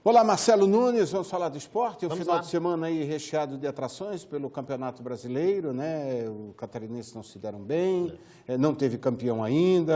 Olá, Marcelo Nunes, vamos falar do esporte. O Vamos final lá. de semana aí recheado de atrações pelo Campeonato Brasileiro, né? O catarinense não se deram bem, não teve campeão ainda.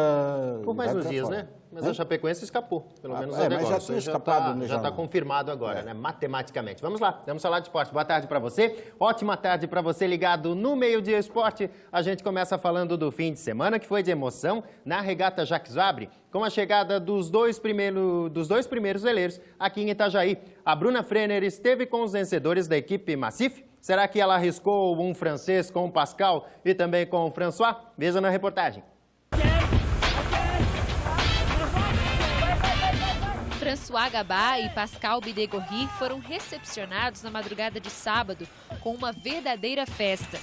Por mais vai uns pra dias, fora. né? Mas a Chapecoense escapou, pelo menos ao mas negócio. já tinha escapado, né, Já está confirmado agora, né? Matematicamente. Vamos lá, vamos falar de esporte. Boa tarde para você. Ótima tarde para você ligado no Meio Dia Esporte. A gente começa falando do fim de semana, que foi de emoção na regata Jacques Vabre, com a chegada dos dois primeiros veleiros aqui em Itajaí. A Bruna Frenner esteve com os vencedores da equipe Massif. Será que ela arriscou um francês com o Pascal e também com o François? Veja na reportagem. François Gabá e Pascal Bidegorri foram recepcionados na madrugada de sábado com uma verdadeira festa.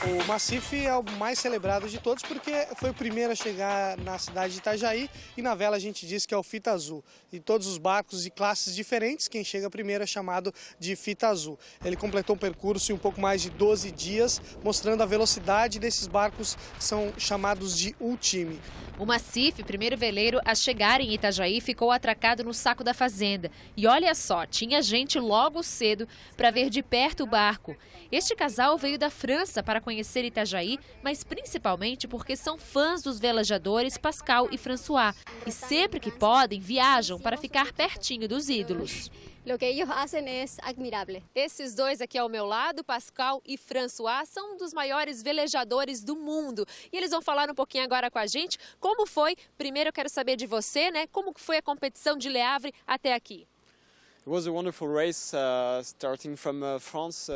O Massif é o mais celebrado de todos porque foi o primeiro a chegar na cidade de Itajaí e na vela a gente diz que é o Fita Azul. E todos os barcos de classes diferentes, quem chega primeiro é chamado de Fita Azul. Ele completou um percurso em um pouco mais de 12 dias, mostrando a velocidade desses barcos que são chamados de Ultime. O Massif, primeiro veleiro a chegar em Itajaí, ficou atracado no Saco da Fazenda. E olha só, tinha gente logo cedo para ver de perto o barco. Este casal veio da França para conhecer Itajaí, mas principalmente porque são fãs dos velejadores Pascal e François. E sempre que podem, viajam para ficar pertinho dos ídolos. Lo que ellos hacen es admirable. Esses dois aqui ao meu lado, Pascal e François, são um dos maiores velejadores do mundo. E eles vão falar um pouquinho agora com a gente como foi. Primeiro eu quero saber de você, né? Como foi a competição de Le Havre até aqui?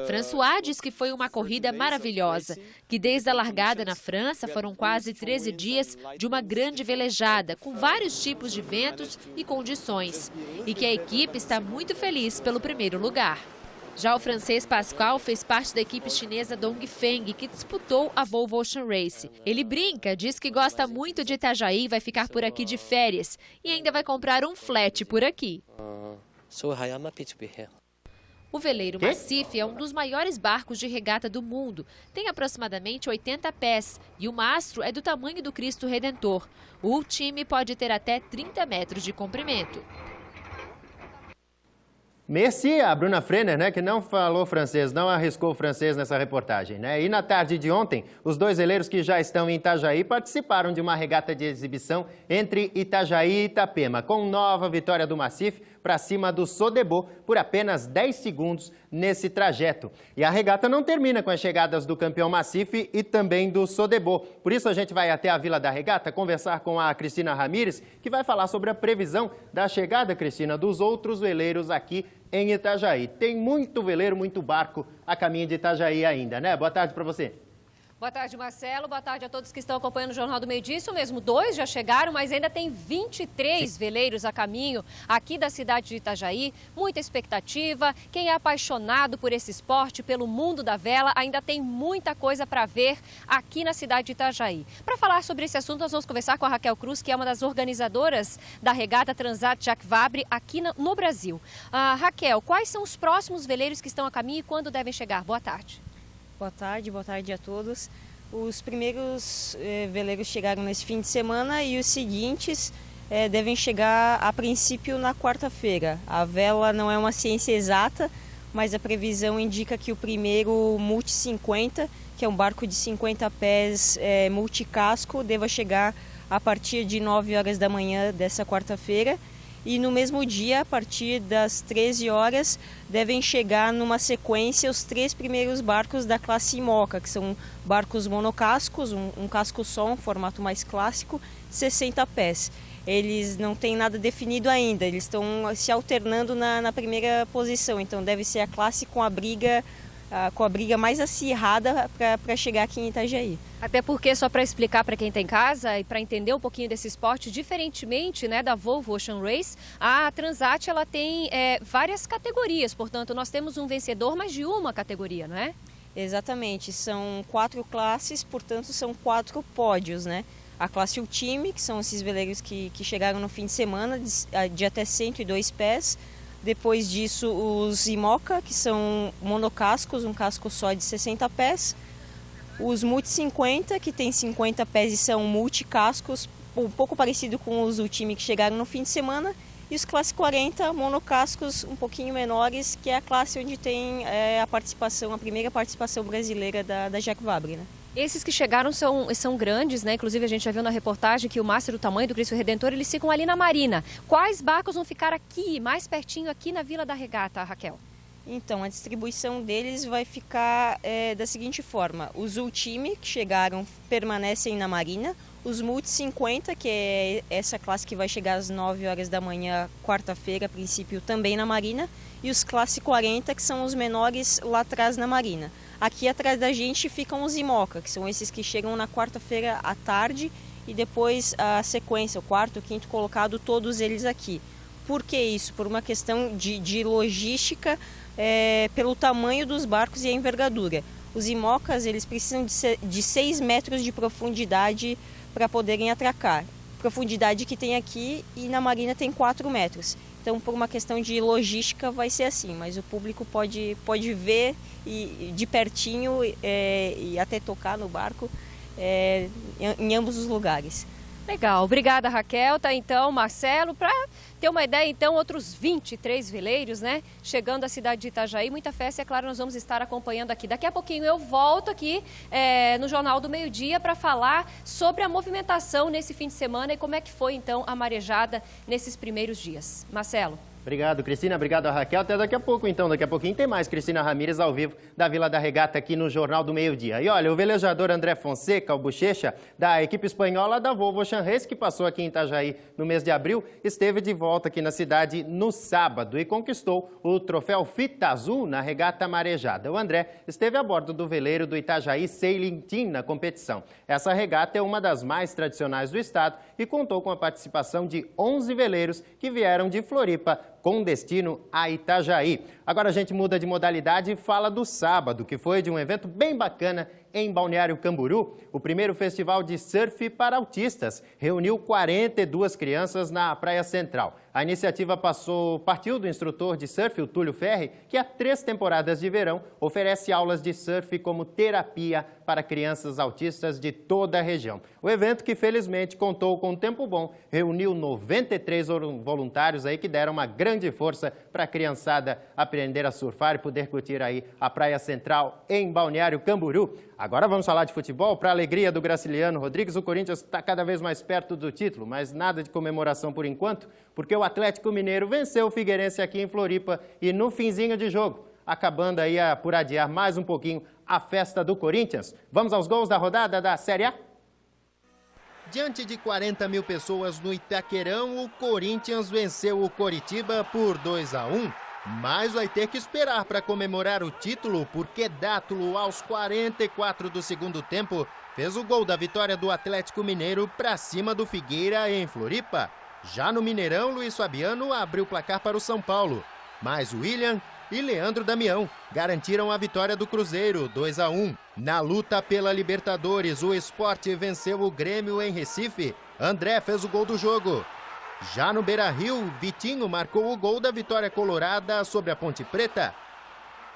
François diz que foi uma corrida maravilhosa, que desde a largada na França foram quase 13 dias de uma grande velejada, com vários tipos de ventos e condições, e que a equipe está muito feliz pelo primeiro lugar. Já o francês Pascal fez parte da equipe chinesa Dongfeng, que disputou a Volvo Ocean Race. Ele brinca, diz que gosta muito de Itajaí, vai ficar por aqui de férias e ainda vai comprar um flat por aqui. O veleiro Massif é um dos maiores barcos de regata do mundo. Tem aproximadamente 80 pés e o mastro é do tamanho do Cristo Redentor. O Ultime pode ter até 30 metros de comprimento. Merci a Bruna Frenner, né, que não falou francês, não arriscou o francês nessa reportagem, né? E na tarde de ontem, os dois veleiros que já estão em Itajaí participaram de uma regata de exibição entre Itajaí e Itapema, com nova vitória do Massif para cima do Sodebo por apenas 10 segundos nesse trajeto. E a regata não termina com as chegadas do campeão Massif e também do Sodebo. Por isso a gente vai até a Vila da Regata conversar com a Cristina Ramírez, que vai falar sobre a previsão da chegada, Cristina, dos outros veleiros aqui em Itajaí. Tem muito veleiro, muito barco a caminho de Itajaí ainda, né? Boa tarde para você. Boa tarde, Marcelo. Boa tarde a todos que estão acompanhando o Jornal do Meio Dia. Isso mesmo, 2 já chegaram, mas ainda tem 23 veleiros a caminho aqui da cidade de Itajaí. Muita expectativa. Quem é apaixonado por esse esporte, pelo mundo da vela, ainda tem muita coisa para ver aqui na cidade de Itajaí. Para falar sobre esse assunto, nós vamos conversar com a Raquel Cruz, que é uma das organizadoras da regata Transat Jacques Vabre aqui no Brasil. Raquel, quais são os próximos veleiros que estão a caminho e quando devem chegar? Boa tarde. Boa tarde a todos. Os primeiros veleiros chegaram nesse fim de semana e os seguintes devem chegar a princípio na quarta-feira. A vela não é uma ciência exata, mas a previsão indica que o primeiro Multi 50, que é um barco de 50 pés multicasco, deva chegar a partir de 9 horas da manhã dessa quarta-feira. E no mesmo dia, a partir das 13 horas, devem chegar numa sequência os 3 primeiros barcos da classe Imoca, que são barcos monocascos, um casco só, um formato mais clássico, 60 pés. Eles não têm nada definido ainda, eles estão se alternando na primeira posição, então deve ser a classe com a briga mais acirrada para chegar aqui em Itajaí. Até porque, só para explicar para quem está em casa e para entender um pouquinho desse esporte, diferentemente, né, da Volvo Ocean Race, a Transat ela tem várias categorias, portanto nós temos um vencedor, mas de uma categoria, não é? Exatamente, são 4 classes, portanto são 4 pódios, né? A classe Ultime, que são esses veleiros que chegaram no fim de semana, de até 102 pés. Depois disso, os Imoca, que são monocascos, um casco só de 60 pés. Os Multi 50, que tem 50 pés e são multicascos, um pouco parecido com os Ultime que chegaram no fim de semana, e os classe 40 monocascos um pouquinho menores, que é a classe onde tem a primeira participação brasileira da Jacques Vabre, né? Esses que chegaram são grandes, né? Inclusive a gente já viu na reportagem que o Master do tamanho do Cristo Redentor, eles ficam ali na Marina. Quais barcos vão ficar aqui, mais pertinho aqui na Vila da Regata, Raquel? Então, a distribuição deles vai ficar da seguinte forma. Os Ultime, que chegaram, permanecem na Marina. Os Multi 50, que é essa classe que vai chegar às 9 horas da manhã, quarta-feira, a princípio, também na Marina. E os classe 40, que são os menores lá atrás na Marina. Aqui atrás da gente ficam os Imoca, que são esses que chegam na quarta-feira à tarde. E depois a sequência, o quarto, o quinto colocado, todos eles aqui. Por que isso? Por uma questão de logística, pelo tamanho dos barcos e a envergadura. Os Imocas, eles precisam de 6 metros de profundidade para poderem atracar. Profundidade que tem aqui, e na Marina tem 4 metros. Então, por uma questão de logística, vai ser assim, mas o público pode ver de pertinho e até tocar no barco em ambos os lugares. Legal, obrigada Raquel. Tá então, Marcelo, para ter uma ideia, então, outros 23 veleiros, né? Chegando à cidade de Itajaí, muita festa, é claro, nós vamos estar acompanhando aqui. Daqui a pouquinho eu volto aqui no Jornal do Meio-Dia para falar sobre a movimentação nesse fim de semana e como é que foi, então, a marejada nesses primeiros dias. Marcelo. Obrigado, Cristina. Obrigado, Raquel. Até daqui a pouco, então. Daqui a pouquinho tem mais Cristina Ramírez ao vivo da Vila da Regata aqui no Jornal do Meio-Dia. E olha, o velejador André Fonseca, o Bochecha, da equipe espanhola da Volvo Ocean Race, que passou aqui em Itajaí no mês de abril, esteve de volta aqui na cidade no sábado e conquistou o troféu Fita Azul na regata marejada. O André esteve a bordo do veleiro do Itajaí Sailing Team na competição. Essa regata é uma das mais tradicionais do estado e contou com a participação de 11 veleiros que vieram de Floripa, com destino a Itajaí. Agora a gente muda de modalidade e fala do sábado, que foi de um evento bem bacana em Balneário Camboriú. O primeiro festival de surf para autistas reuniu 42 crianças na Praia Central. A iniciativa partiu do instrutor de surf, o Túlio Ferri, que há 3 temporadas de verão oferece aulas de surf como terapia para crianças autistas de toda a região. O evento, que felizmente contou com um tempo bom, reuniu 93 voluntários aí que deram uma grande força para a criançada aprender a surfar e poder curtir aí a Praia Central em Balneário Camboriú. Agora vamos falar de futebol. Para a alegria do Graciliano Rodrigues, o Corinthians está cada vez mais perto do título, mas nada de comemoração por enquanto, porque o Atlético Mineiro venceu o Figueirense aqui em Floripa e no finzinho de jogo, acabando aí por adiar mais um pouquinho a festa do Corinthians. Vamos aos gols da rodada da Série A? Diante de 40 mil pessoas no Itaquerão, o Corinthians venceu o Coritiba por 2-1. Mas vai ter que esperar para comemorar o título, porque Dátulo, aos 44 do segundo tempo, fez o gol da vitória do Atlético Mineiro para cima do Figueira em Floripa. Já no Mineirão, Luiz Fabiano abriu o placar para o São Paulo. Mas William e Leandro Damião garantiram a vitória do Cruzeiro, 2-1. Na luta pela Libertadores, o Sport venceu o Grêmio em Recife. André fez o gol do jogo. Já no Beira-Rio, Vitinho marcou o gol da vitória colorada sobre a Ponte Preta.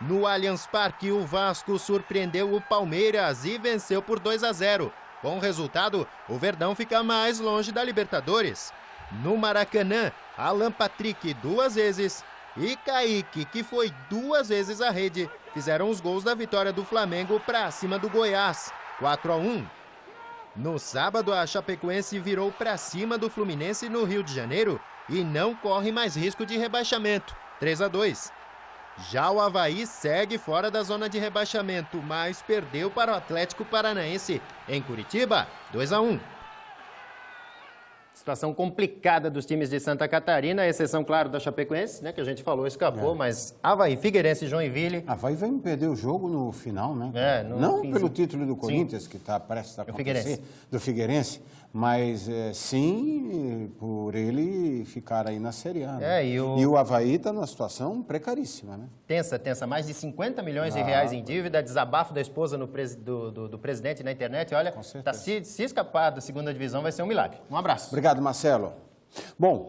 No Allianz Parque, o Vasco surpreendeu o Palmeiras e venceu por 2-0. Com o resultado, o Verdão fica mais longe da Libertadores. No Maracanã, Alan Patrick 2 vezes e Kaique, que foi 2 vezes à rede, fizeram os gols da vitória do Flamengo para cima do Goiás, 4-1. No sábado, a Chapecoense virou para cima do Fluminense no Rio de Janeiro e não corre mais risco de rebaixamento, 3-2. Já o Avaí segue fora da zona de rebaixamento, mas perdeu para o Atlético Paranaense em Curitiba, 2-1. Situação complicada dos times de Santa Catarina, a exceção, claro, da Chapecoense, né, que a gente falou, escapou, mas Avaí, Figueirense e Joinville... Avaí vai perder o jogo no final, né? Não pelo título do Corinthians, que está prestes a acontecer, do Figueirense, mas sim por ele ficar aí na Série A. Né? E o Avaí está numa situação precaríssima, né? Tensa. Mais de 50 milhões de reais em dívida, desabafo da esposa do presidente na internet. Olha, se escapar da segunda divisão vai ser um milagre. Um abraço. Obrigado, Marcelo. Bom...